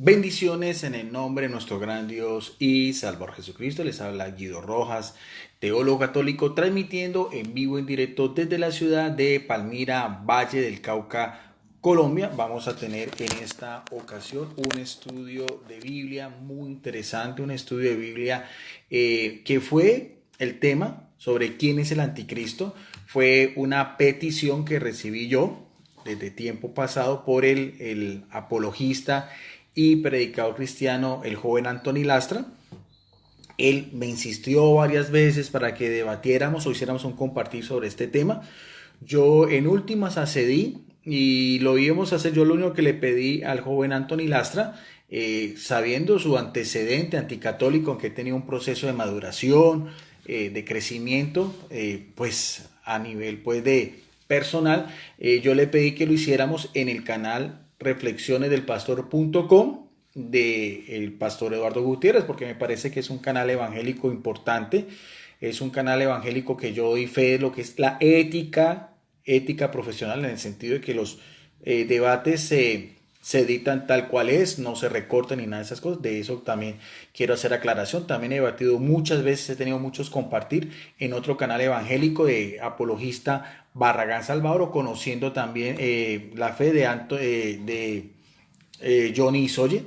Bendiciones en el nombre de nuestro gran Dios y Salvador Jesucristo. Les habla Guido Rojas, teólogo católico, transmitiendo en vivo, en directo desde la ciudad de Palmira, Valle del Cauca, Colombia. Vamos a tener en esta ocasión un estudio de Biblia muy interesante, un estudio de Biblia que fue el tema sobre quién es el anticristo. Fue una petición que recibí yo desde tiempo pasado por el apologista y predicador cristiano, el joven Anthony Lastra. Él me insistió varias veces para que debatiéramos o hiciéramos un compartir sobre este tema. Yo en últimas accedí y lo íbamos a hacer. Yo lo único que le pedí al joven Anthony Lastra, sabiendo su antecedente anticatólico, aunque tenía un proceso de maduración, de crecimiento, pues a nivel pues de personal, yo le pedí que lo hiciéramos en el canal reflexionesdelpastor.com del pastor Eduardo Gutiérrez, porque me parece que es un canal evangélico importante, es un canal evangélico que yo doy fe de lo que es la ética profesional, en el sentido de que los debates se editan tal cual es, no se recortan ni nada de esas cosas. De eso también quiero hacer aclaración. También he debatido muchas veces, he tenido muchos compartir en otro canal evangélico de apologista Barragán Salvador, o conociendo también la fe de Johnny Soye.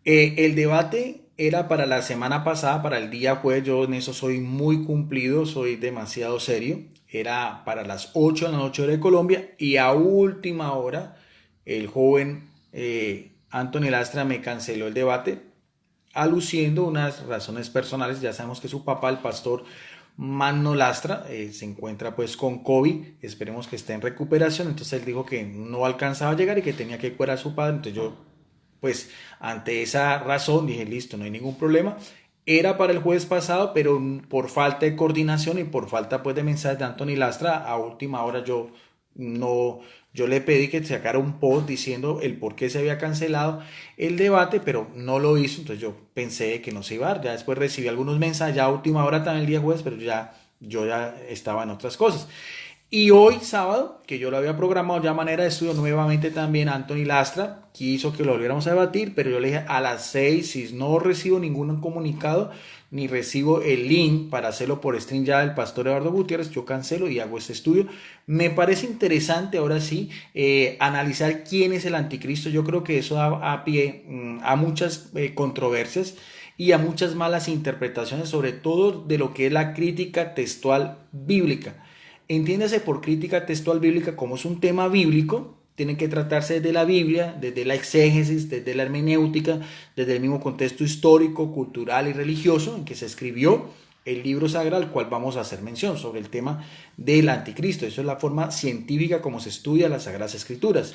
El debate era para la semana pasada, para el día jueves. Yo en eso soy muy cumplido, soy demasiado serio. Era para las 8 de la noche hora de Colombia, y a última hora el joven Anthony Lastra me canceló el debate, aluciendo unas razones personales. Ya sabemos que su papá, el pastor Magno Lastra, se encuentra pues con COVID, esperemos que esté en recuperación. Entonces él dijo que no alcanzaba a llegar y que tenía que cuidar a su padre. Entonces yo, pues ante esa razón, dije listo, no hay ningún problema. Era para el jueves pasado, pero por falta de coordinación y por falta pues de mensajes de Anthony Lastra, a última hora no, yo le pedí que sacara un post diciendo el por qué se había cancelado el debate, pero no lo hizo. Entonces yo pensé que no se iba a dar. Ya después recibí algunos mensajes, ya a última hora también el día jueves, pero yo ya estaba en otras cosas. Y hoy sábado, que yo lo había programado ya a manera de estudio, nuevamente también Anthony Lastra quiso que lo volviéramos a debatir, pero yo le dije a las 6, si no recibo ningún comunicado ni recibo el link para hacerlo por stream ya del pastor Eduardo Gutiérrez, yo cancelo y hago este estudio. Me parece interesante ahora sí analizar quién es el anticristo. Yo creo que eso da a pie a muchas controversias y a muchas malas interpretaciones, sobre todo de lo que es la crítica textual bíblica. Entiéndase por crítica textual bíblica como es un tema bíblico, tiene que tratarse desde la Biblia, desde la exégesis, desde la hermenéutica, desde el mismo contexto histórico, cultural y religioso en que se escribió el libro sagrado al cual vamos a hacer mención sobre el tema del anticristo. Eso es la forma científica como se estudia las Sagradas Escrituras.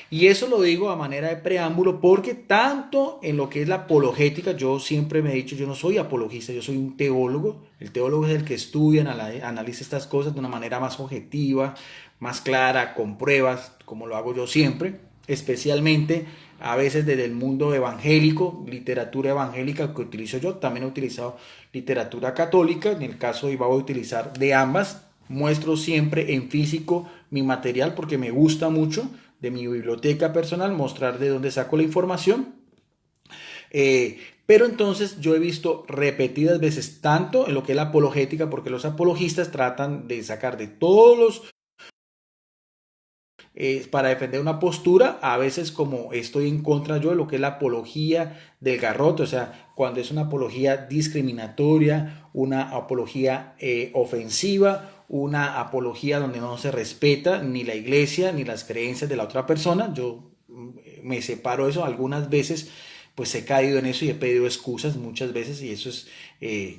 Y eso lo digo a manera de preámbulo porque tanto en lo que es la apologética, yo siempre me he dicho, yo no soy apologista, yo soy un teólogo. El teólogo es el que estudia, analiza estas cosas de una manera más objetiva, más clara, con pruebas, como lo hago yo siempre, especialmente a veces desde el mundo evangélico, literatura evangélica que utilizo yo. También he utilizado literatura católica, en el caso de hoy voy a utilizar de ambas. Muestro siempre en físico mi material porque me gusta mucho, de mi biblioteca personal, mostrar de dónde saco la información. Pero entonces yo he visto repetidas veces, tanto en lo que es la apologética, porque los apologistas tratan de sacar de todos los para defender una postura. A veces, como estoy en contra yo de lo que es la apología del garrote, o sea, cuando es una apología discriminatoria, una apología ofensiva, una apología donde no se respeta ni la iglesia ni las creencias de la otra persona. Yo me separo de eso. Algunas veces pues he caído en eso y he pedido excusas muchas veces, y eso es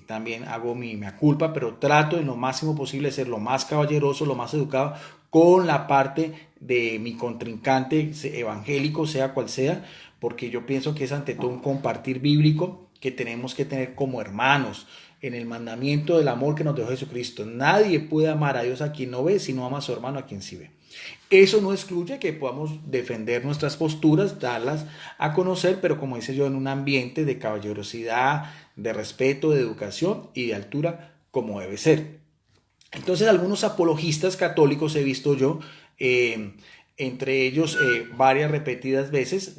también hago mi mea culpa, pero trato en lo máximo posible de ser lo más caballeroso, lo más educado con la parte de mi contrincante evangélico, sea cual sea, porque yo pienso que es ante todo un compartir bíblico que tenemos que tener como hermanos en el mandamiento del amor que nos dejó Jesucristo. Nadie puede amar a Dios a quien no ve, sino ama a su hermano a quien sí ve. Eso no excluye que podamos defender nuestras posturas, darlas a conocer, pero como dice yo, en un ambiente de caballerosidad, de respeto, de educación y de altura, como debe ser. Entonces, algunos apologistas católicos he visto yo entre ellos varias repetidas veces,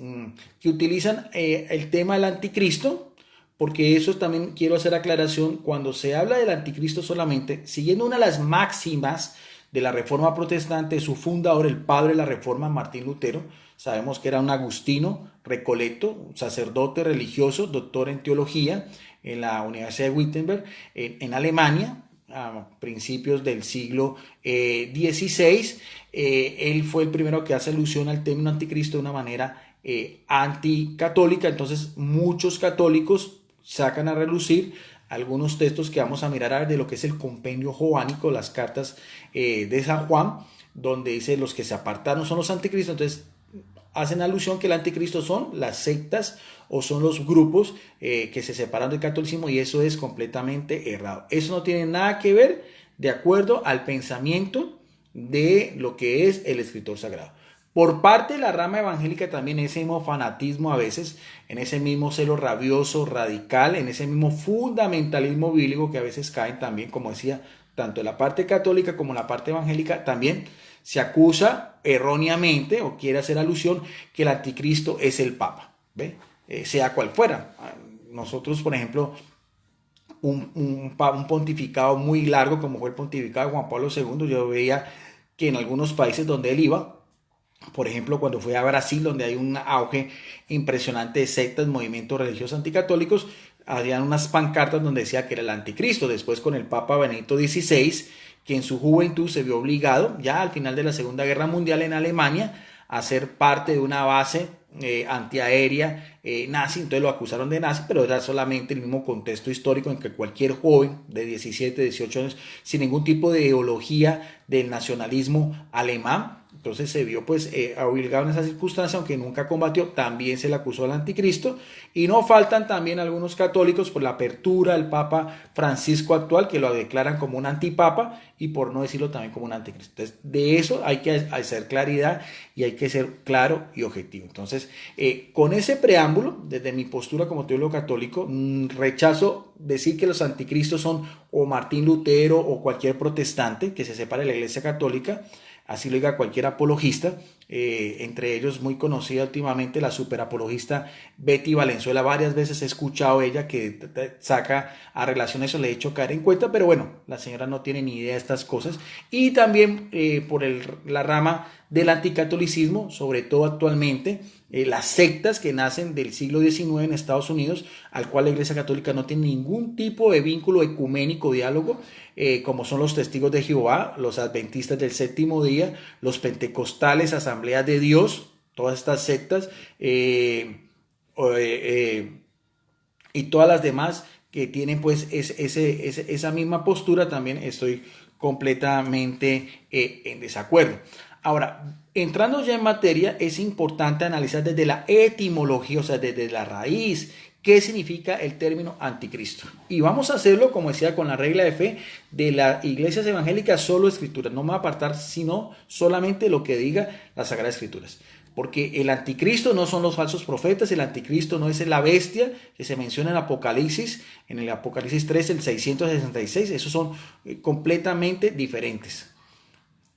que utilizan el tema del anticristo, porque eso también quiero hacer aclaración, cuando se habla del anticristo solamente, siguiendo una de las máximas de la Reforma Protestante, su fundador, el padre de la Reforma, Martín Lutero, sabemos que era un agustino recoleto, sacerdote religioso, doctor en teología en la Universidad de Wittenberg, en Alemania, a principios del siglo XVI. Él fue el primero que hace alusión al término anticristo de una manera anticatólica. Entonces muchos católicos sacan a relucir algunos textos que vamos a mirar de lo que es el compendio joánico, las cartas de San Juan, donde dice los que se apartaron son los anticristos. Entonces hacen alusión que el anticristo son las sectas o son los grupos que se separan del catolicismo, y eso es completamente errado. Eso no tiene nada que ver de acuerdo al pensamiento de lo que es el escritor sagrado. Por parte de la rama evangélica también ese mismo fanatismo a veces, en ese mismo celo rabioso, radical, en ese mismo fundamentalismo bíblico que a veces caen también, como decía, tanto en la parte católica como en la parte evangélica, también se acusa erróneamente o quiere hacer alusión que el anticristo es el Papa, ¿ve? Sea cual fuera. Nosotros, por ejemplo, un pontificado muy largo como fue el pontificado de Juan Pablo II, yo veía que en algunos países donde él iba, por ejemplo, cuando fue a Brasil, donde hay un auge impresionante de sectas, movimientos religiosos anticatólicos, habían unas pancartas donde decía que era el anticristo. Después, con el Papa Benedicto XVI, que en su juventud se vio obligado, ya al final de la Segunda Guerra Mundial en Alemania, a ser parte de una base antiaérea nazi. Entonces lo acusaron de nazi, pero era solamente el mismo contexto histórico en que cualquier joven de 17, 18 años, sin ningún tipo de ideología del nacionalismo alemán, entonces se vio pues obligado en esa circunstancia, aunque nunca combatió, también se le acusó al anticristo. Y no faltan también algunos católicos por la apertura del Papa Francisco actual, que lo declaran como un antipapa y, por no decirlo, también como un anticristo. Entonces, de eso hay que hacer claridad y hay que ser claro y objetivo. Entonces, con ese preámbulo, desde mi postura como teólogo católico, rechazo decir que los anticristos son o Martín Lutero o cualquier protestante que se separe de la Iglesia Católica. Así lo diga cualquier apologista, entre ellos muy conocida últimamente la superapologista Betty Valenzuela. Varias veces he escuchado ella que saca a relación eso, le he hecho caer en cuenta, pero bueno, la señora no tiene ni idea de estas cosas. Y también por la rama del anticatolicismo, sobre todo actualmente, las sectas que nacen del siglo XIX en Estados Unidos, al cual la Iglesia Católica no tiene ningún tipo de vínculo ecuménico, diálogo, como son los Testigos de Jehová, los Adventistas del Séptimo Día, los Pentecostales, Asambleas de Dios, todas estas sectas, y todas las demás que tienen pues esa misma postura, también estoy completamente en desacuerdo. Ahora, entrando ya en materia, es importante analizar desde la etimología, o sea, desde la raíz, qué significa el término anticristo. Y vamos a hacerlo, como decía, con la regla de fe de las iglesias evangélicas, solo escrituras. No me voy a apartar, sino solamente lo que diga las Sagradas Escrituras. Porque el anticristo no son los falsos profetas, el anticristo no es la bestia que se menciona en Apocalipsis, en el Apocalipsis 3, el 666, esos son completamente diferentes.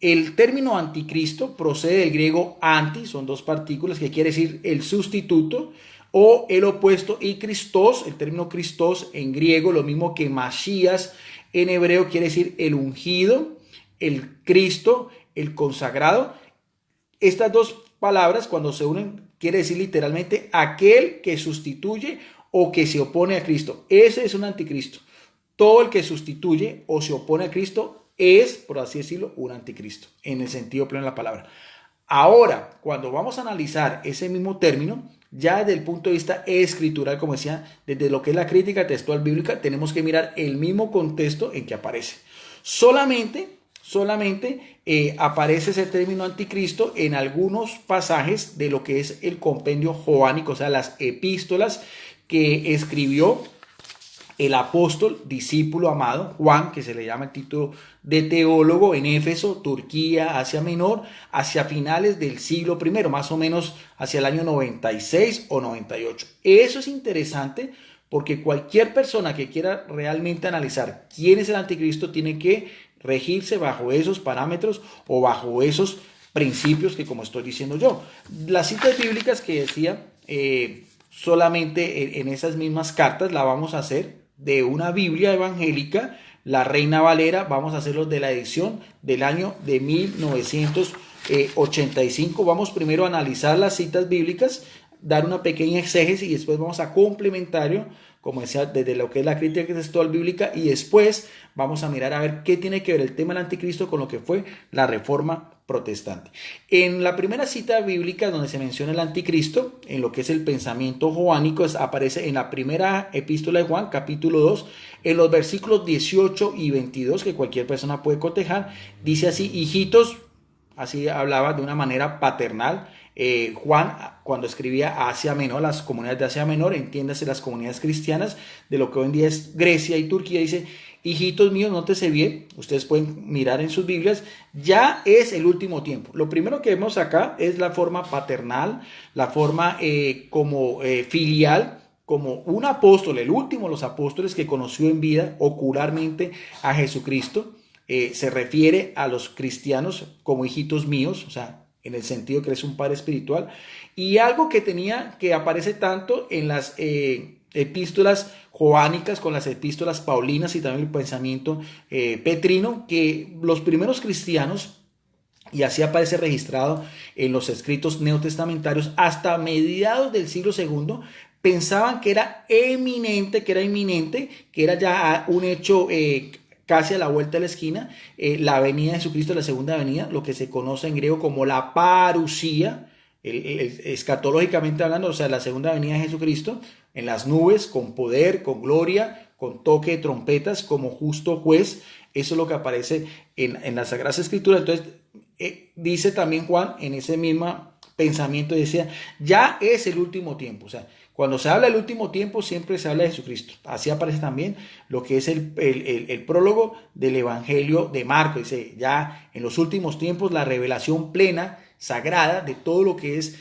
El término anticristo procede del griego anti, son dos partículas, que quiere decir el sustituto o el opuesto, y Christos, el término Christos en griego, lo mismo que Masías en hebreo, quiere decir el ungido, el Cristo, el consagrado. Estas dos palabras, cuando se unen, quiere decir literalmente aquel que sustituye o que se opone a Cristo. Ese es un anticristo. Todo el que sustituye o se opone a Cristo es, por así decirlo, un anticristo, en el sentido pleno de la palabra. Ahora, cuando vamos a analizar ese mismo término, ya desde el punto de vista escritural, como decía, desde lo que es la crítica textual bíblica, tenemos que mirar el mismo contexto en que aparece. Solamente aparece ese término anticristo en algunos pasajes de lo que es el compendio joánico, o sea, las epístolas que escribió el apóstol, discípulo amado, Juan, que se le llama el título de teólogo, en Éfeso, Turquía, Asia Menor, hacia finales del siglo I, más o menos hacia el año 96 o 98. Eso es interesante porque cualquier persona que quiera realmente analizar quién es el anticristo tiene que regirse bajo esos parámetros o bajo esos principios que como estoy diciendo yo. Las citas bíblicas que decía, solamente en esas mismas cartas la vamos a hacer de una Biblia evangélica, la Reina Valera, vamos a hacerlos de la edición del año de 1985. Vamos primero a analizar las citas bíblicas, dar una pequeña exégesis y después vamos a complementario, como decía, desde lo que es la crítica textual bíblica, y después vamos a mirar a ver qué tiene que ver el tema del anticristo con lo que fue la reforma protestante. En la primera cita bíblica donde se menciona el anticristo, en lo que es el pensamiento joánico, aparece en la primera epístola de Juan, capítulo 2, en los versículos 18 y 22, que cualquier persona puede cotejar. Dice así: hijitos, así hablaba de una manera paternal. Juan, cuando escribía a Asia Menor, las comunidades de Asia Menor, entiéndase las comunidades cristianas de lo que hoy en día es Grecia y Turquía, dice: hijitos míos, nótese bien, ustedes pueden mirar en sus Biblias, ya es el último tiempo. Lo primero que vemos acá es la forma paternal, la forma como filial, como un apóstol, el último de los apóstoles que conoció en vida ocularmente a Jesucristo. Se refiere a los cristianos como hijitos míos, o sea, en el sentido que es un padre espiritual. Y algo que tenía, que aparece tanto en las epístolas joánicas, con las epístolas paulinas y también el pensamiento petrino, que los primeros cristianos, y así aparece registrado en los escritos neotestamentarios, hasta mediados del siglo segundo, pensaban que era eminente, que era inminente, que era ya un hecho casi a la vuelta de la esquina, la venida de Jesucristo, la segunda venida, lo que se conoce en griego como la parusía, escatológicamente hablando, o sea, la segunda venida de Jesucristo, en las nubes, con poder, con gloria, con toque de trompetas, como justo juez. Eso es lo que aparece en las Sagradas Escrituras. Entonces, dice también Juan, en ese mismo pensamiento, decía, ya es el último tiempo. O sea, cuando se habla del último tiempo, siempre se habla de Jesucristo. Así aparece también lo que es el prólogo del Evangelio de Marcos. Dice, ya en los últimos tiempos, la revelación plena, sagrada, de todo lo que es,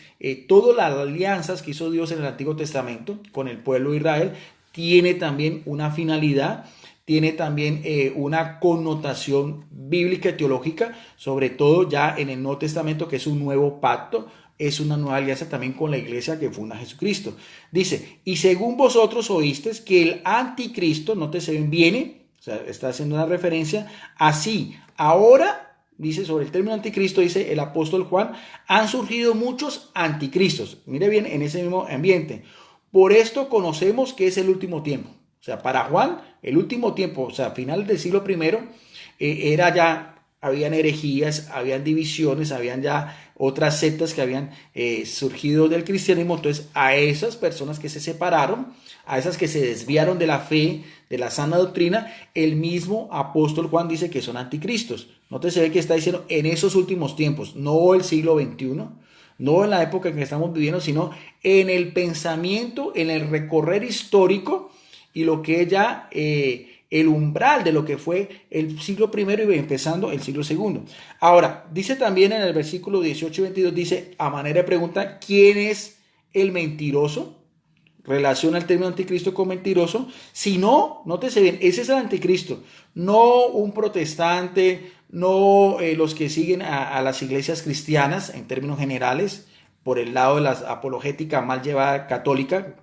todas las alianzas que hizo Dios en el Antiguo Testamento con el pueblo de Israel, tiene también una finalidad, tiene también una connotación bíblica y teológica, sobre todo ya en el Nuevo Testamento, que es un nuevo pacto, es una nueva alianza también con la iglesia que funda Jesucristo. Dice, y según vosotros oísteis que el anticristo, nótese bien, viene, o sea, está haciendo una referencia, así, ahora, dice sobre el término anticristo, dice el apóstol Juan, han surgido muchos anticristos. Mire bien, en ese mismo ambiente. Por esto conocemos que es el último tiempo. O sea, para Juan, el último tiempo, o sea, final del siglo primero, era ya, habían herejías, habían divisiones, habían ya otras sectas que habían surgido del cristianismo. Entonces, a esas personas que se separaron, a esas que se desviaron de la fe, de la sana doctrina, el mismo apóstol Juan dice que son anticristos. Nótese ve que está diciendo en esos últimos tiempos, no el siglo XXI, no en la época en que estamos viviendo, sino en el pensamiento, en el recorrer histórico y lo que es ya el umbral de lo que fue el siglo primero y empezando el siglo segundo. Ahora, dice también en el versículo 18 y 22, dice, a manera de pregunta, ¿quién es el mentiroso? Relaciona el término anticristo con mentiroso. Si no, nótese bien, ese es el anticristo, no un protestante, no los que siguen a las iglesias cristianas en términos generales, por el lado de la apologética mal llevada católica,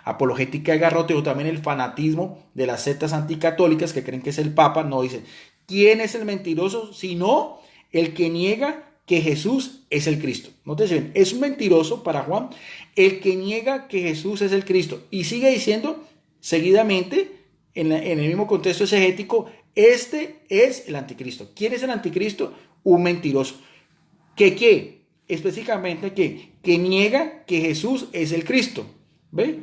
apologética de garrote, o también el fanatismo de las sectas anticatólicas que creen que es el Papa. No, dice, ¿quién es el mentiroso? Sino el que niega que Jesús es el Cristo. Nótese bien, es un mentiroso para Juan el que niega que Jesús es el Cristo. Y sigue diciendo seguidamente, en el mismo contexto exegético, este es el anticristo. ¿Quién es el anticristo? Un mentiroso. ¿Qué? Específicamente que niega que Jesús es el Cristo. ¿Ve?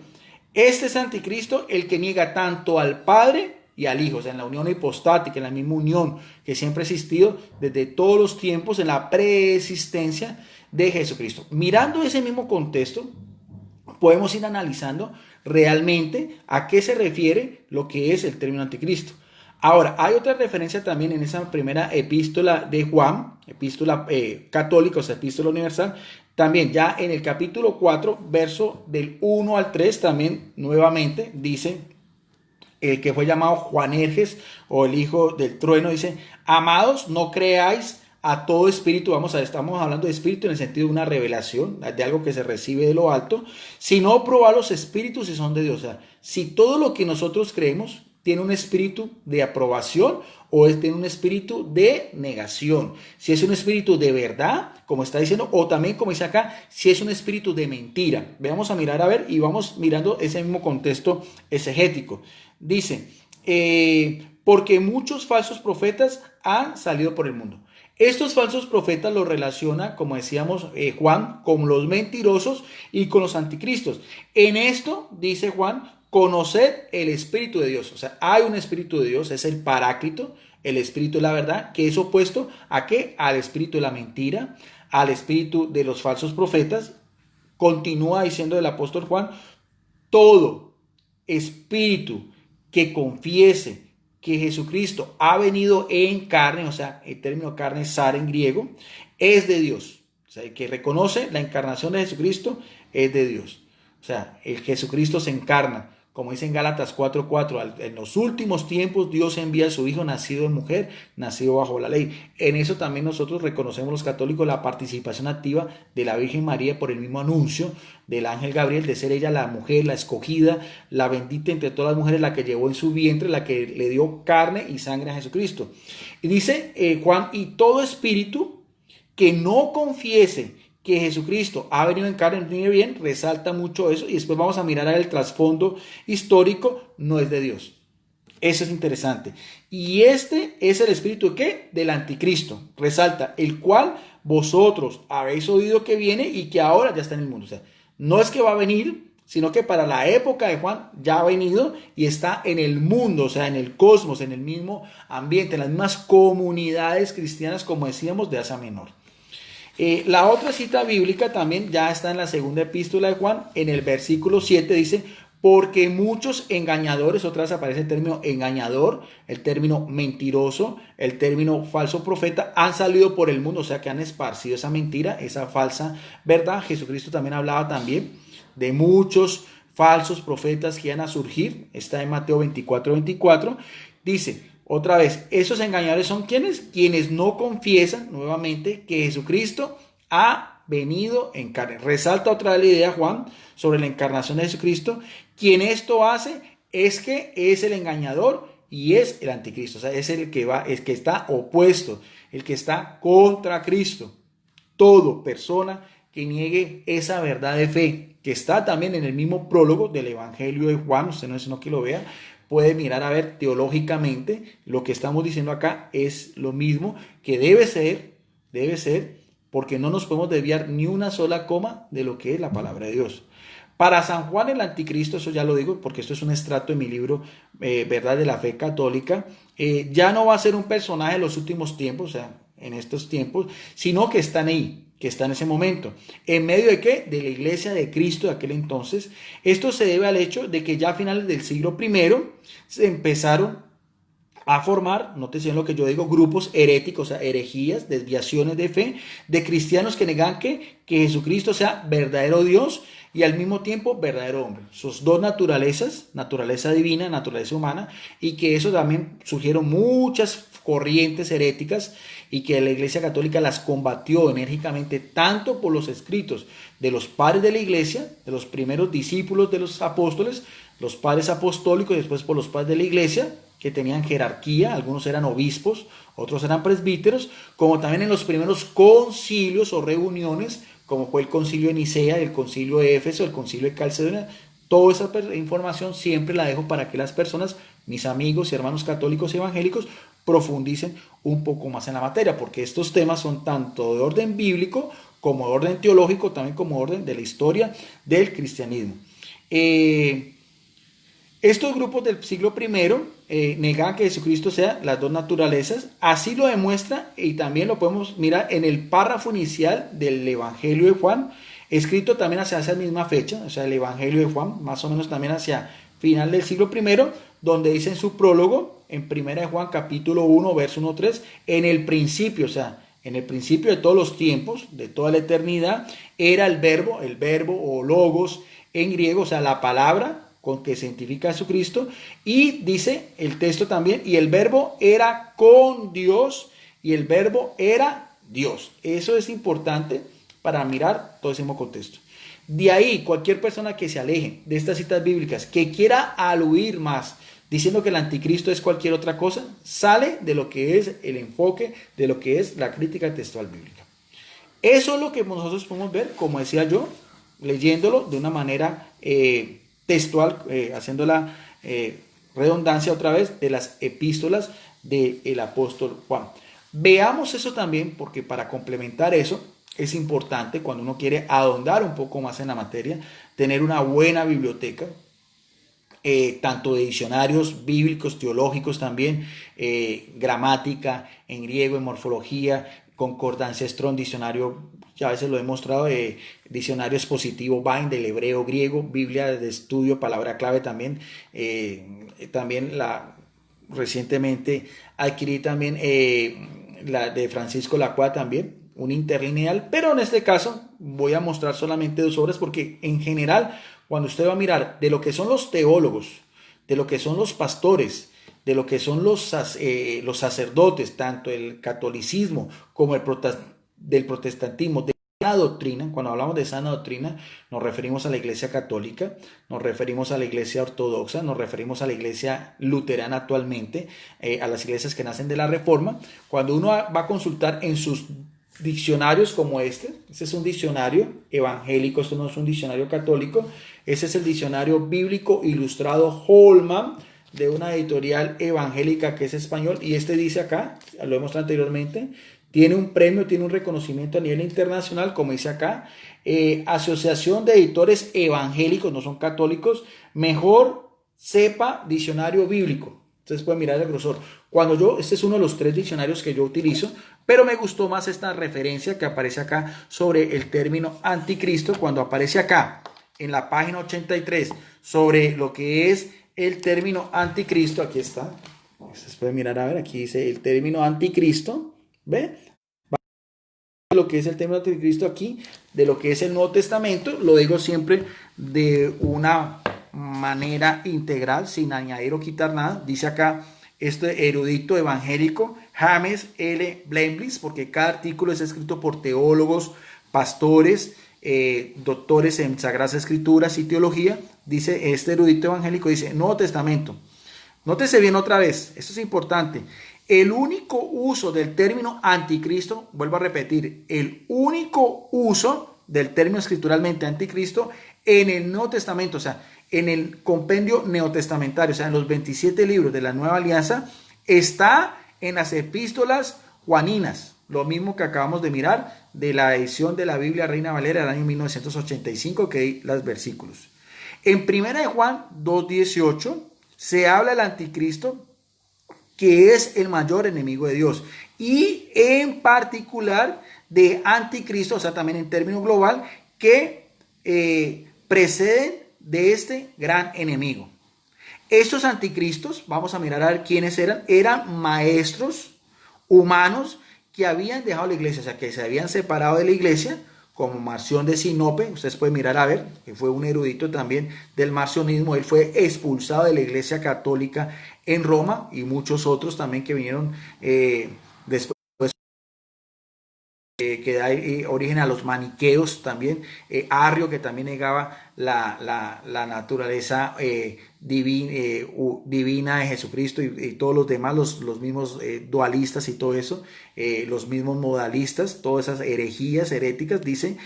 Este es anticristo el que niega tanto al Padre y al Hijo, o sea, en la unión hipostática, en la misma unión que siempre ha existido desde todos los tiempos, en la preexistencia de Jesucristo. Mirando ese mismo contexto, podemos ir analizando realmente a qué se refiere lo que es el término anticristo. Ahora, hay otra referencia también en esa primera epístola de Juan, epístola católica, o sea, epístola universal, también ya en el capítulo 4, verso del 1 al 3, también nuevamente dice que fue llamado Juanerges o el hijo del trueno, dice, amados, no creáis a todo espíritu, estamos hablando de espíritu en el sentido de una revelación, de algo que se recibe de lo alto, sino probar los espíritus si son de Dios. O sea, si todo lo que nosotros creemos tiene un espíritu de aprobación o tiene un espíritu de negación. Si es un espíritu de verdad, como está diciendo, o también, como dice acá, si es un espíritu de mentira. Vamos a mirar a ver y vamos mirando ese mismo contexto exegético. Dice, porque muchos falsos profetas han salido por el mundo. Estos falsos profetas los relaciona, como decíamos Juan, con los mentirosos y con los anticristos. En esto, dice Juan, conoced el Espíritu de Dios. O sea, hay un Espíritu de Dios, es el Paráclito, el Espíritu de la verdad, que es opuesto ¿a qué? Al Espíritu de la mentira, al Espíritu de los falsos profetas. Continúa diciendo el apóstol Juan, todo espíritu que confiese que Jesucristo ha venido en carne, o sea, el término carne, sar en griego, es de Dios. O sea, el que reconoce la encarnación de Jesucristo es de Dios. O sea, el Jesucristo se encarna. Como dice en Gálatas 4:4, en los últimos tiempos Dios envía a su Hijo nacido de mujer, nacido bajo la ley. En eso también nosotros reconocemos los católicos la participación activa de la Virgen María por el mismo anuncio del ángel Gabriel, de ser ella la mujer, la escogida, la bendita entre todas las mujeres, la que llevó en su vientre, la que le dio carne y sangre a Jesucristo. Y dice Juan, y todo espíritu que no confiese que Jesucristo ha venido en carne, viene bien, resalta mucho eso y después vamos a mirar el trasfondo histórico, no es de Dios. Eso es interesante. Y este es el espíritu ¿qué? Del anticristo, resalta, el cual vosotros habéis oído que viene y que ahora ya está en el mundo. O sea, no es que va a venir, sino que para la época de Juan ya ha venido y está en el mundo, o sea, en el cosmos, en el mismo ambiente, en las mismas comunidades cristianas, como decíamos, de Asia Menor. La otra cita bíblica también ya está en la segunda epístola de Juan, en el versículo 7 dice, porque muchos engañadores, otra vez aparece el término engañador, el término mentiroso, el término falso profeta, han salido por el mundo, o sea que han esparcido esa mentira, esa falsa verdad. Jesucristo también hablaba también de muchos falsos profetas que iban a surgir, está en Mateo 24:24, dice, otra vez, esos engañadores son quienes, quienes no confiesan nuevamente que Jesucristo ha venido en carne. Resalta otra vez la idea Juan sobre la encarnación de Jesucristo. Quien esto hace es que es el engañador y es el anticristo. O sea, es el que va, el que está opuesto, el que está contra Cristo. Todo persona que niegue esa verdad de fe, que está también en el mismo prólogo del Evangelio de Juan, usted no es sino que lo vea, puede mirar a ver teológicamente, lo que estamos diciendo acá es lo mismo que debe ser, porque no nos podemos desviar ni una sola coma de lo que es la palabra de Dios. Para San Juan el anticristo, eso ya lo digo porque esto es un extracto de mi libro, Verdad de la Fe Católica, ya no va a ser un personaje de los últimos tiempos, o sea, en estos tiempos, sino que están ahí, que está en ese momento. ¿En medio de qué? De la iglesia de Cristo de aquel entonces. Esto se debe al hecho de que ya a finales del siglo I se empezaron a formar, nótese lo que yo digo, grupos heréticos, o sea, herejías, desviaciones de fe, de cristianos que negan que Jesucristo sea verdadero Dios y al mismo tiempo verdadero hombre. Sus dos naturalezas, naturaleza divina, naturaleza humana, y que eso también surgieron muchas corrientes heréticas y que la Iglesia Católica las combatió enérgicamente tanto por los escritos de los padres de la Iglesia, de los primeros discípulos de los apóstoles, los padres apostólicos y después por los padres de la Iglesia, que tenían jerarquía, algunos eran obispos, otros eran presbíteros, como también en los primeros concilios o reuniones, como fue el concilio de Nicea, el concilio de Éfeso, el concilio de Calcedonia. Toda esa información siempre la dejo para que las personas, mis amigos y hermanos católicos y evangélicos, profundicen un poco más en la materia, porque estos temas son tanto de orden bíblico como de orden teológico, también como de orden de la historia del cristianismo. Estos grupos del siglo I negan que Jesucristo sea las dos naturalezas, así lo demuestra y también lo podemos mirar en el párrafo inicial del Evangelio de Juan, escrito también hacia esa misma fecha, o sea, el Evangelio de Juan, más o menos también hacia final del siglo I, donde dice en su prólogo, en 1 de Juan capítulo 1, verso 1-3, en el principio, o sea, en el principio de todos los tiempos, de toda la eternidad, era el verbo o logos en griego, o sea, la palabra con que se identifica a Jesucristo, y dice el texto también, y el verbo era con Dios, y el verbo era Dios. Eso es importante para mirar todo ese mismo contexto. De ahí, cualquier persona que se aleje de estas citas bíblicas, que quiera aludir más, diciendo que el anticristo es cualquier otra cosa, sale de lo que es el enfoque, de lo que es la crítica textual bíblica. Eso es lo que nosotros podemos ver, como decía yo, leyéndolo de una manera textual, haciendo la redundancia otra vez de las epístolas del apóstol Juan. Veamos eso también, porque para complementar eso es importante cuando uno quiere ahondar un poco más en la materia, tener una buena biblioteca, tanto de diccionarios bíblicos, teológicos también, gramática en griego, en morfología, concordancia Strong, diccionario, ya a veces lo he mostrado, diccionario expositivo Vine del hebreo griego, Biblia de estudio, palabra clave también, también recientemente adquirí también la de Francisco Lacroix también, un interlineal, pero en este caso voy a mostrar solamente 2 obras porque en general cuando usted va a mirar de lo que son los teólogos, de lo que son los pastores, de lo que son los sacerdotes, tanto el catolicismo como del protestantismo, de sana doctrina, cuando hablamos de sana doctrina, nos referimos a la iglesia católica, nos referimos a la iglesia ortodoxa, nos referimos a la iglesia luterana actualmente, a las iglesias que nacen de la Reforma. Cuando uno va a consultar en sus diccionarios como este es un diccionario evangélico, esto no es un diccionario católico, ese es el diccionario bíblico ilustrado Holman, de una editorial evangélica que es español, y este dice acá, lo he mostrado anteriormente, tiene un premio, tiene un reconocimiento a nivel internacional, como dice acá, Asociación de Editores Evangélicos, no son católicos, mejor cepa diccionario bíblico. Ustedes pueden mirar el grosor. Este es uno de los 3 diccionarios que yo utilizo, pero me gustó más esta referencia que aparece acá sobre el término anticristo, cuando aparece acá en la página 83 sobre lo que es el término anticristo. Aquí está. Ustedes pueden mirar, a ver, aquí dice el término anticristo. ¿Ve? Lo que es el término anticristo aquí, de lo que es el Nuevo Testamento, lo digo siempre de una manera integral, sin añadir o quitar nada. Dice acá este erudito evangélico James L. Blemblis, porque cada artículo es escrito por teólogos, pastores, doctores en Sagradas Escrituras y teología. Dice este erudito evangélico, dice Nuevo Testamento. Nótese bien otra vez, esto es importante. El único uso del término anticristo, vuelvo a repetir, el único uso del término escrituralmente anticristo en el Nuevo Testamento, o sea, en el compendio neotestamentario, o sea, en los 27 libros de la Nueva Alianza, está en las epístolas juaninas, lo mismo que acabamos de mirar de la edición de la Biblia Reina Valera del año 1985, que hay los versículos. En 1 de Juan 2:18 se habla del anticristo, que es el mayor enemigo de Dios, y en particular de anticristo, o sea, también en término global, que preceden de este gran enemigo. Estos anticristos, vamos a mirar a ver quiénes eran maestros humanos que habían dejado la iglesia, o sea, que se habían separado de la iglesia, como Marción de Sinope. Ustedes pueden mirar a ver, que fue un erudito también del marcionismo. Él fue expulsado de la iglesia católica en Roma, y muchos otros también que vinieron después, que da origen a los maniqueos también, Arrio, que también negaba la naturaleza divina de Jesucristo, y todos los demás, los mismos dualistas y todo eso, los mismos modalistas, todas esas herejías heréticas. Dicen,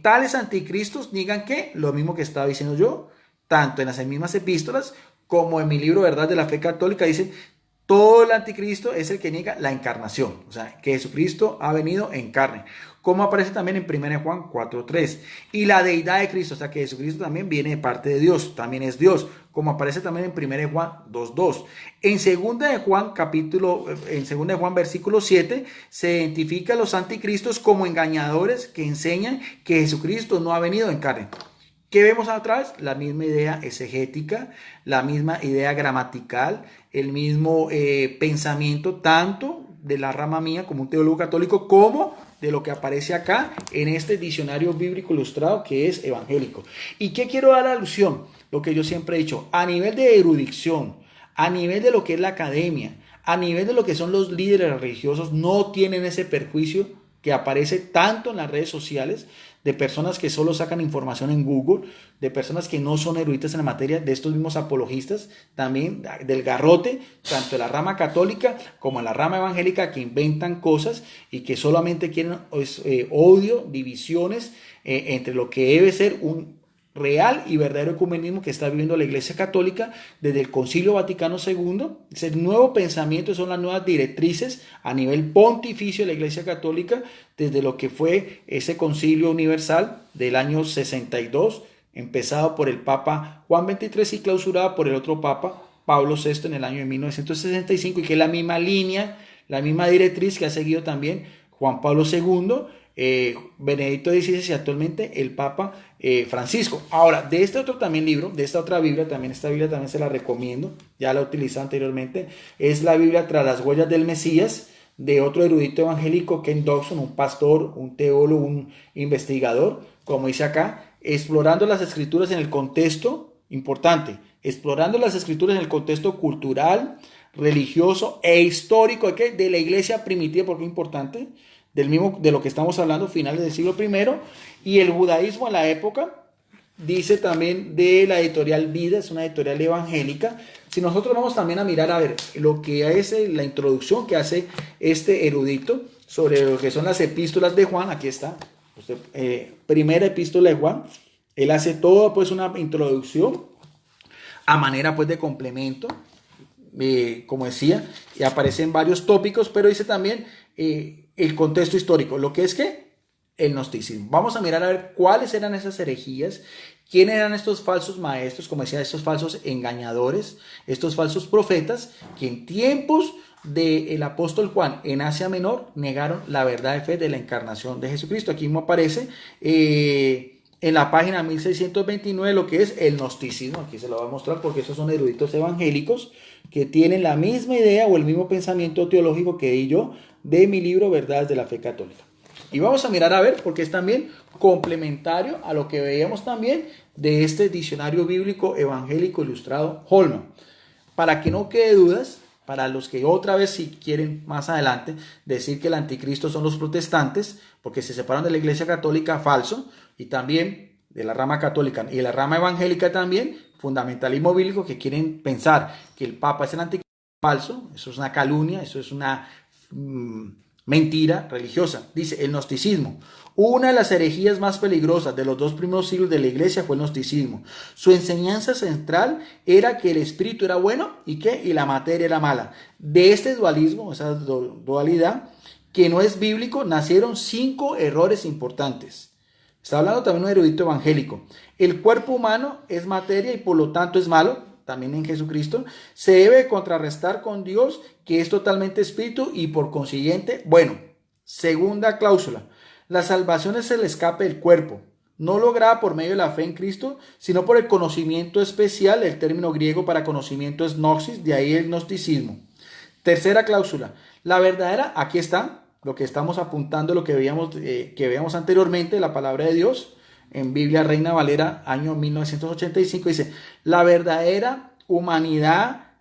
tales anticristos niegan que, lo mismo que estaba diciendo yo, tanto en las mismas epístolas como en mi libro Verdad de la Fe Católica, dicen, todo el anticristo es el que niega la encarnación, o sea, que Jesucristo ha venido en carne, como aparece también en 1 Juan 4:3, y la deidad de Cristo, o sea, que Jesucristo también viene de parte de Dios, también es Dios, como aparece también en 1 Juan 2:2. En 2 de Juan versículo 7 se identifica a los anticristos como engañadores que enseñan que Jesucristo no ha venido en carne. ¿Qué vemos atrás? La misma idea exegética, la misma idea gramatical, el mismo pensamiento, tanto de la rama mía como un teólogo católico, como de lo que aparece acá en este diccionario bíblico ilustrado, que es evangélico. ¿Y qué quiero dar a alusión? Lo que yo siempre he dicho, a nivel de erudición, a nivel de lo que es la academia, a nivel de lo que son los líderes religiosos, no tienen ese perjuicio que aparece tanto en las redes sociales, de personas que solo sacan información en Google, de personas que no son eruditas en la materia, de estos mismos apologistas, también del garrote, tanto de la rama católica como en la rama evangélica, que inventan cosas y que solamente quieren odio, divisiones entre lo que debe ser un real y verdadero ecumenismo que está viviendo la Iglesia Católica desde el Concilio Vaticano II. Es el nuevo pensamiento, son las nuevas directrices a nivel pontificio de la Iglesia Católica, desde lo que fue ese Concilio Universal del año 62, empezado por el Papa Juan XXIII y clausurado por el otro Papa, Pablo VI, en el año de 1965, y que es la misma línea, la misma directriz que ha seguido también Juan Pablo II, Benedicto XVI y actualmente el Papa Francisco. Ahora, de este otro también libro, de esta otra Biblia, esta Biblia también se la recomiendo, ya la he utilizado anteriormente, es la Biblia Tras las huellas del Mesías, de otro erudito evangélico, Ken Dobson, un pastor, un teólogo, un investigador, como dice acá, explorando las escrituras en el contexto, importante, explorando las escrituras en el contexto cultural, religioso e histórico de la iglesia primitiva, porque es importante, del mismo de lo que estamos hablando, finales del siglo I, y el judaísmo en la época. Dice también de la editorial Vida, es una editorial evangélica. Si nosotros vamos también a mirar a ver lo que es la introducción que hace este erudito sobre lo que son las epístolas de Juan, aquí está, primera epístola de Juan, él hace todo pues una introducción a manera pues de complemento, como decía, y aparecen varios tópicos, pero dice también el contexto histórico, lo que es que el gnosticismo. Vamos a mirar a ver cuáles eran esas herejías, quiénes eran estos falsos maestros, como decía, estos falsos engañadores, estos falsos profetas, que en tiempos del apóstol Juan en Asia Menor negaron la verdad de fe de la encarnación de Jesucristo. Aquí mismo aparece en la página 1629 lo que es el gnosticismo. Aquí se lo voy a mostrar porque esos son eruditos evangélicos que tienen la misma idea o el mismo pensamiento teológico que di yo de mi libro Verdades de la Fe Católica. Y vamos a mirar a ver, porque es también complementario a lo que veíamos también de este diccionario bíblico evangélico ilustrado Holman. Para que no quede dudas, para los que otra vez si quieren más adelante decir que el anticristo son los protestantes, porque se separan de la Iglesia Católica, falso, y también de la rama católica y de la rama evangélica también, fundamentalismo bíblico, que quieren pensar que el Papa es el anticristo, falso, eso es una calumnia, eso es una mentira religiosa. Dice el gnosticismo. Una de las herejías más peligrosas de los dos primeros siglos de la iglesia fue el gnosticismo. Su enseñanza central era que el espíritu era bueno y la materia era mala. De este dualismo, esa dualidad que no es bíblico, nacieron 5 errores importantes. Está hablando también un erudito evangélico. El cuerpo humano es materia y por lo tanto es malo. También en Jesucristo, se debe contrarrestar con Dios, que es totalmente espíritu y por consiguiente, bueno. Segunda cláusula, la salvación es el escape del cuerpo, no lograda por medio de la fe en Cristo, sino por el conocimiento especial. El término griego para conocimiento es gnosis, de ahí el gnosticismo. Tercera cláusula, la verdadera, aquí está, lo que estamos apuntando, lo que veíamos anteriormente, la palabra de Dios, en Biblia Reina Valera, año 1985, dice, la verdadera humanidad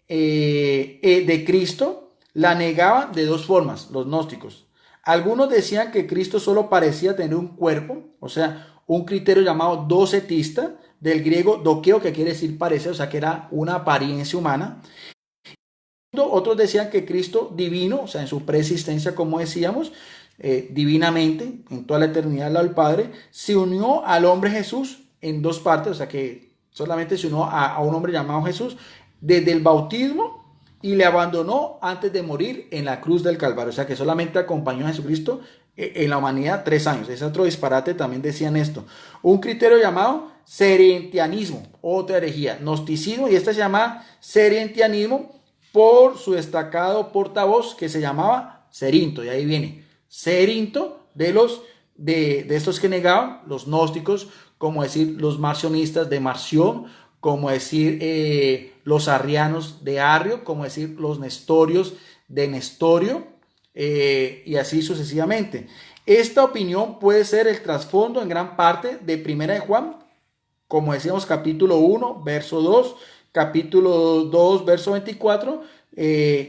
de Cristo la negaban de 2 formas, los gnósticos. Algunos decían que Cristo solo parecía tener un cuerpo, o sea, un criterio llamado docetista, del griego dokeo, que quiere decir parecer, o sea, que era una apariencia humana. Otros decían que Cristo divino, o sea, en su preexistencia, como decíamos, divinamente, en toda la eternidad al Padre, se unió al hombre Jesús en 2 partes, o sea que solamente se unió a un hombre llamado Jesús desde el bautismo y le abandonó antes de morir en la cruz del Calvario, o sea que solamente acompañó a Jesucristo en la humanidad 3 años. Es otro disparate, también decían esto. Un criterio llamado serentianismo, otra herejía, gnosticismo, y esta se llama serentianismo por su destacado portavoz que se llamaba Cerinto, y ahí viene Cerinto de estos que negaban, los gnósticos, como decir los marcionistas de Marción, como decir los arrianos de Arrio, como decir los nestorios de Nestorio, y así sucesivamente. Esta opinión puede ser el trasfondo en gran parte de Primera de Juan, como decíamos, capítulo 1, verso 2, capítulo 2, verso 24,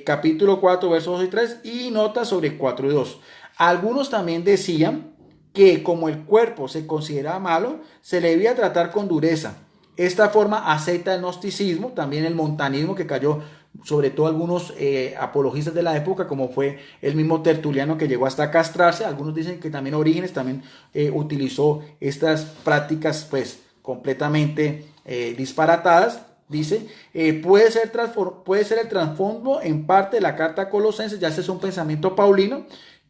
capítulo 4, versos 2 y 3, y notas sobre 4 y 2. Algunos también decían que como el cuerpo se consideraba malo, se le debía tratar con dureza. Esta forma acepta el gnosticismo, también el montanismo que cayó sobre todo algunos apologistas de la época, como fue el mismo Tertuliano que llegó hasta castrarse. Algunos dicen que también Orígenes también utilizó estas prácticas pues completamente disparatadas. Dice, puede ser el trasfondo en parte de la carta a Colosenses, ya este es un pensamiento paulino,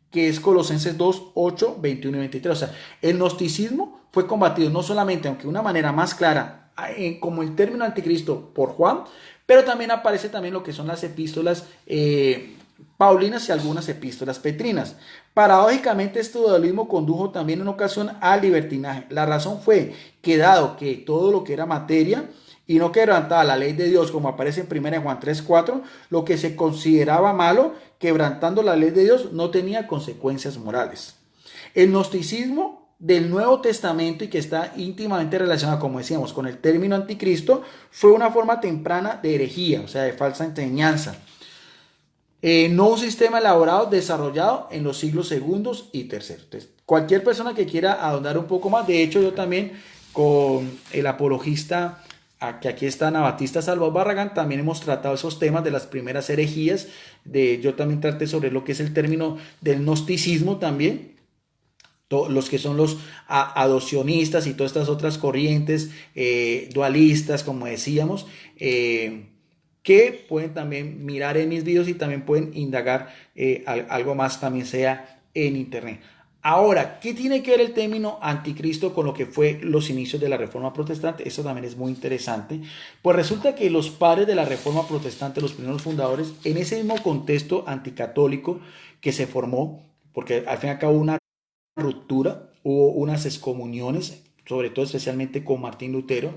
que es Colosenses 2, 8, 21 y 23. O sea, el gnosticismo fue combatido no solamente, aunque de una manera más clara, como el término anticristo por Juan, pero también aparece también lo que son las epístolas paulinas y algunas epístolas petrinas. Paradójicamente, este dualismo condujo también en ocasión al libertinaje. La razón fue que dado que todo lo que era materia y no quebrantaba la ley de Dios, como aparece en 1 Juan 3:4, lo que se consideraba malo, quebrantando la ley de Dios, no tenía consecuencias morales. El gnosticismo del Nuevo Testamento, y que está íntimamente relacionado, como decíamos, con el término anticristo, fue una forma temprana de herejía, o sea, de falsa enseñanza. No un sistema elaborado, desarrollado en los siglos segundos y terceros. Entonces, cualquier persona que quiera ahondar un poco más, de hecho yo también con el apologista, que aquí está Anabatista Salvador Barragán, también hemos tratado esos temas de las primeras herejías, yo también traté sobre lo que es el término del gnosticismo también, los que son los adopcionistas y todas estas otras corrientes dualistas, como decíamos, que pueden también mirar en mis videos y también pueden indagar algo más, también sea en internet. Ahora, ¿qué tiene que ver el término anticristo con lo que fue los inicios de la Reforma Protestante? Eso también es muy interesante. Pues resulta que los padres de la Reforma Protestante, los primeros fundadores, en ese mismo contexto anticatólico que se formó, porque al fin y al cabo una ruptura, hubo unas excomuniones, sobre todo especialmente con Martín Lutero,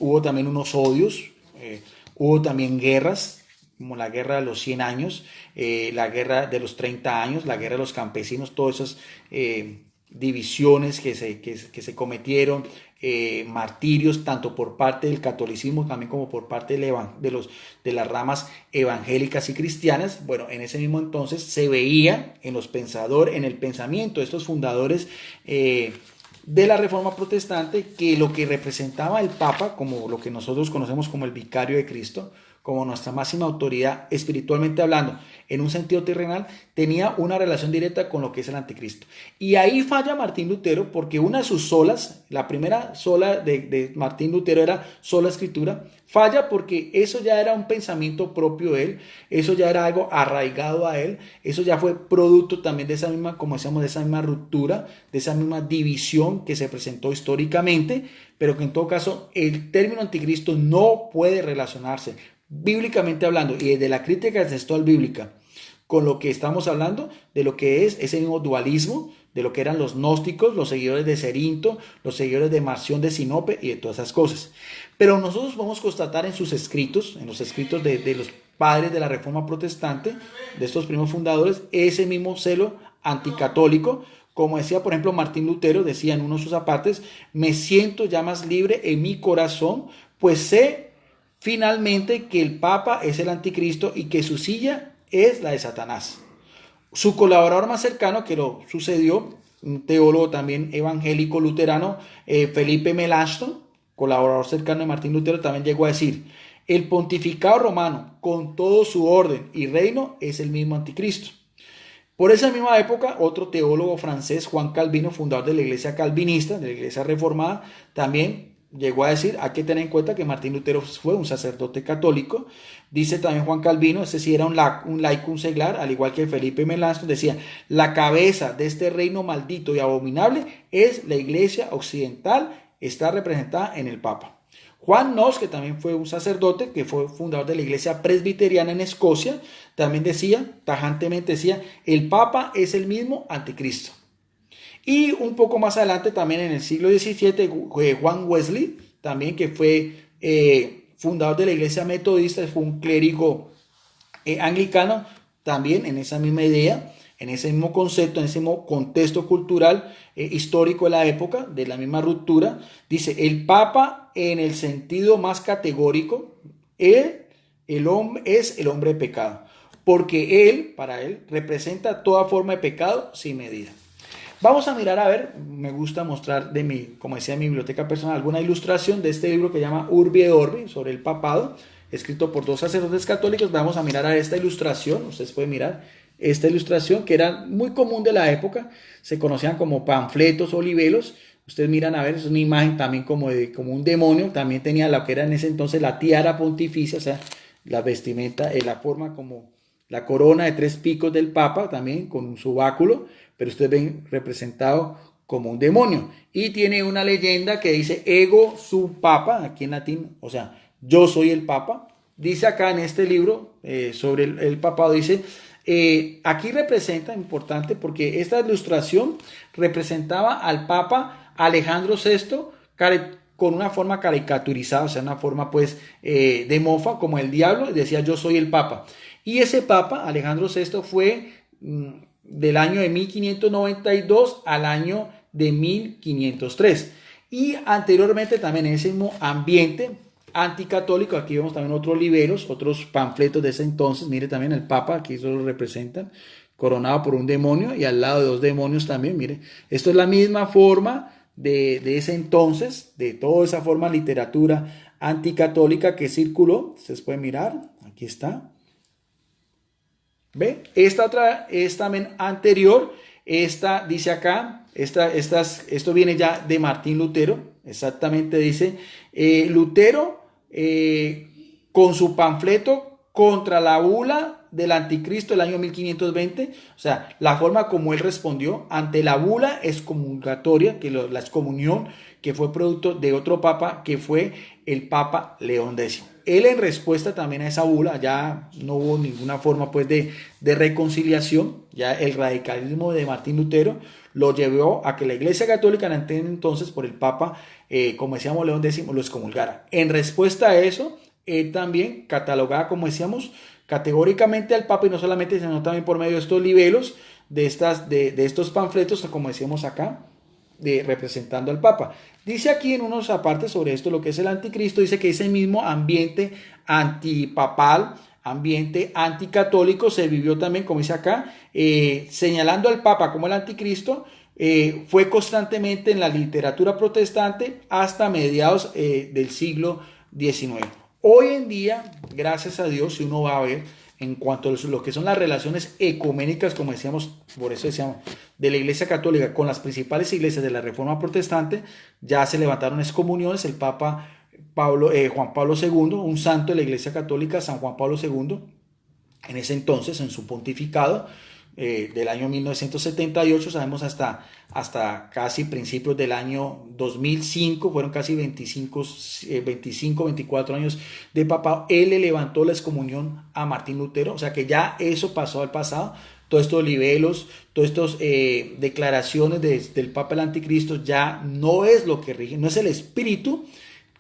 hubo también unos odios, hubo también guerras, como la guerra de los 100 años, la guerra de los 30 años, la guerra de los campesinos, todas esas divisiones que se cometieron, martirios, tanto por parte del catolicismo también como por parte de las ramas evangélicas y cristianas. Bueno, en ese mismo entonces se veía en los pensadores, en el pensamiento de estos fundadores de la Reforma Protestante, que lo que representaba el Papa, como lo que nosotros conocemos como el vicario de Cristo, como nuestra máxima autoridad espiritualmente hablando, en un sentido terrenal, tenía una relación directa con lo que es el anticristo. Y ahí falla Martín Lutero, porque una de sus solas, la primera sola de Martín Lutero era sola escritura, falla porque eso ya era un pensamiento propio de él, eso ya era algo arraigado a él, eso ya fue producto también de esa misma, como decíamos, de esa misma ruptura, de esa misma división que se presentó históricamente, pero que en todo caso el término anticristo no puede relacionarse bíblicamente hablando y desde la crítica textual bíblica con lo que estamos hablando de lo que es ese mismo dualismo, de lo que eran los gnósticos, los seguidores de Cerinto, los seguidores de Marción de Sinope y de todas esas cosas. Pero nosotros podemos constatar en sus escritos, en los escritos de los padres de la Reforma Protestante, de estos primeros fundadores, ese mismo celo anticatólico. Como decía, por ejemplo, Martín Lutero, decía en uno de sus apartes: me siento ya más libre en mi corazón, pues sé finalmente que el Papa es el anticristo y que su silla es la de Satanás. Su colaborador más cercano, que lo sucedió, un teólogo también evangélico luterano, Felipe Melanchthon, colaborador cercano de Martín Lutero, también llegó a decir: el pontificado romano, con todo su orden y reino, es el mismo anticristo. Por esa misma época, otro teólogo francés, Juan Calvino, fundador de la iglesia calvinista, de la iglesia reformada, también llegó a decir: hay que tener en cuenta que Martín Lutero fue un sacerdote católico. Dice también Juan Calvino, ese sí era un laico, un seglar, al igual que Felipe Melanchthon, decía: la cabeza de este reino maldito y abominable es la iglesia occidental, está representada en el Papa. Juan Knox, que también fue un sacerdote, que fue fundador de la iglesia presbiteriana en Escocia, también decía, tajantemente decía: el Papa es el mismo anticristo. Y un poco más adelante, también en el siglo XVII, Juan Wesley, también que fue fundador de la iglesia metodista, fue un clérigo anglicano, también en esa misma idea, en ese mismo concepto, en ese mismo contexto cultural histórico de la época, de la misma ruptura, dice: el Papa, en el sentido más categórico, es el hombre de pecado. porque él, para él, representa toda forma de pecado sin medida. Vamos a mirar, a ver, me gusta mostrar de mi, como decía, mi biblioteca personal, alguna ilustración de este libro que se llama Urbi et Orbi, sobre el papado, escrito por dos sacerdotes católicos. Vamos a mirar a esta ilustración, ustedes pueden mirar esta ilustración, que era muy común de la época, se conocían como panfletos o libelos. Ustedes miran, a ver, es una imagen también como un demonio, también tenía lo que era en ese entonces la tiara pontificia, o sea, la vestimenta, la forma como la corona de 3 picos del Papa, también con un subáculo, pero ustedes ven representado como un demonio. Y tiene una leyenda que dice ego sum papa, aquí en latín, o sea, yo soy el Papa. Dice acá en este libro sobre el papado, dice, aquí representa, importante, porque esta ilustración representaba al Papa Alejandro VI con una forma caricaturizada, o sea, una forma pues de mofa, como el diablo, y decía yo soy el Papa. Y ese Papa, Alejandro VI, fue del año de 1592 al año de 1503. Y anteriormente también en ese mismo ambiente anticatólico, aquí vemos también otros libelos, otros panfletos de ese entonces. Mire también el Papa, aquí eso lo representan, coronado por un demonio y al lado de 2 demonios también. Mire, esto es la misma forma de ese entonces, de toda esa forma de literatura anticatólica que circuló. Ustedes pueden mirar, aquí está. ¿Ve? Esta otra es también anterior. Esta dice acá, esto viene ya de Martín Lutero. Exactamente dice, Lutero con su panfleto contra la bula del anticristo del año 1520, o sea, la forma como él respondió ante la bula excomulgatoria, la excomunión que fue producto de otro papa, que fue el Papa León X. Él en respuesta también a esa bula, ya no hubo ninguna forma pues de reconciliación, ya el radicalismo de Martín Lutero lo llevó a que la Iglesia Católica en entonces por el Papa, como decíamos, León X, lo excomulgara. En respuesta a eso, él también catalogaba, como decíamos, categóricamente al Papa, y no solamente, sino también por medio de estos libelos, de estos panfletos, como decíamos acá, representando al Papa. Dice aquí en unos apartes sobre esto, lo que es el anticristo, dice que ese mismo ambiente antipapal, ambiente anticatólico, se vivió también, como dice acá, señalando al Papa como el anticristo, fue constantemente en la literatura protestante hasta mediados del siglo XIX. Hoy en día, gracias a Dios, si uno va a ver en cuanto a lo que son las relaciones ecuménicas, como decíamos, por eso decíamos, de la Iglesia Católica con las principales iglesias de la Reforma Protestante, ya se levantaron excomuniones. El Papa Juan Pablo II, un santo de la Iglesia Católica, San Juan Pablo II, en ese entonces, en su pontificado, del año 1978, sabemos hasta casi principios del año 2005, fueron casi 24 años de papado. Él le levantó la excomunión a Martín Lutero, o sea que ya eso pasó al pasado. Todos estos libelos, todas estas declaraciones del Papa el Anticristo ya no es lo que rige, no es el espíritu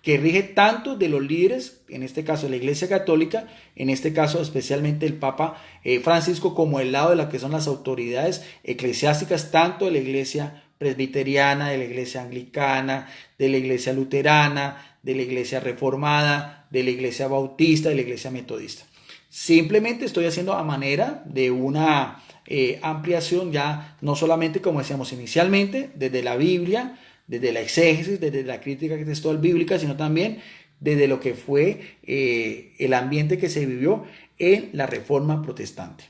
que rige tanto de los líderes, en este caso la Iglesia Católica, en este caso especialmente el Papa Francisco, como el lado de lo que son las autoridades eclesiásticas, tanto de la Iglesia presbiteriana, de la Iglesia anglicana, de la Iglesia luterana, de la Iglesia reformada, de la Iglesia bautista, de la Iglesia metodista. Simplemente estoy haciendo a manera de una ampliación, ya no solamente como decíamos inicialmente, desde la Biblia, desde la exégesis, desde la crítica textual bíblica, sino también desde lo que fue el ambiente que se vivió en la Reforma Protestante.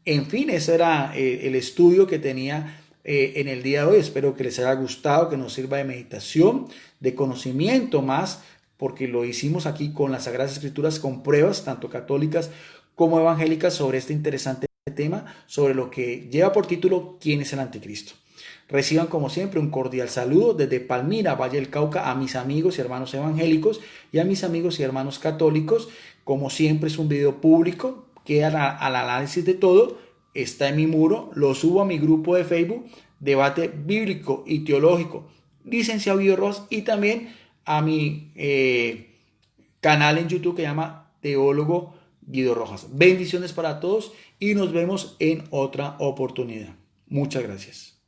En fin, ese era el estudio que tenía en el día de hoy. Espero que les haya gustado, que nos sirva de meditación, de conocimiento más, porque lo hicimos aquí con las Sagradas Escrituras, con pruebas tanto católicas como evangélicas sobre este interesante tema, sobre lo que lleva por título ¿Quién es el Anticristo? Reciban como siempre un cordial saludo desde Palmira, Valle del Cauca, a mis amigos y hermanos evangélicos y a mis amigos y hermanos católicos. Como siempre es un video público, queda al análisis de todo, está en mi muro, lo subo a mi grupo de Facebook, Debate Bíblico y Teológico, Licenciado Guido Rojas, y también a mi canal en YouTube que se llama Teólogo Guido Rojas. Bendiciones para todos y nos vemos en otra oportunidad. Muchas gracias.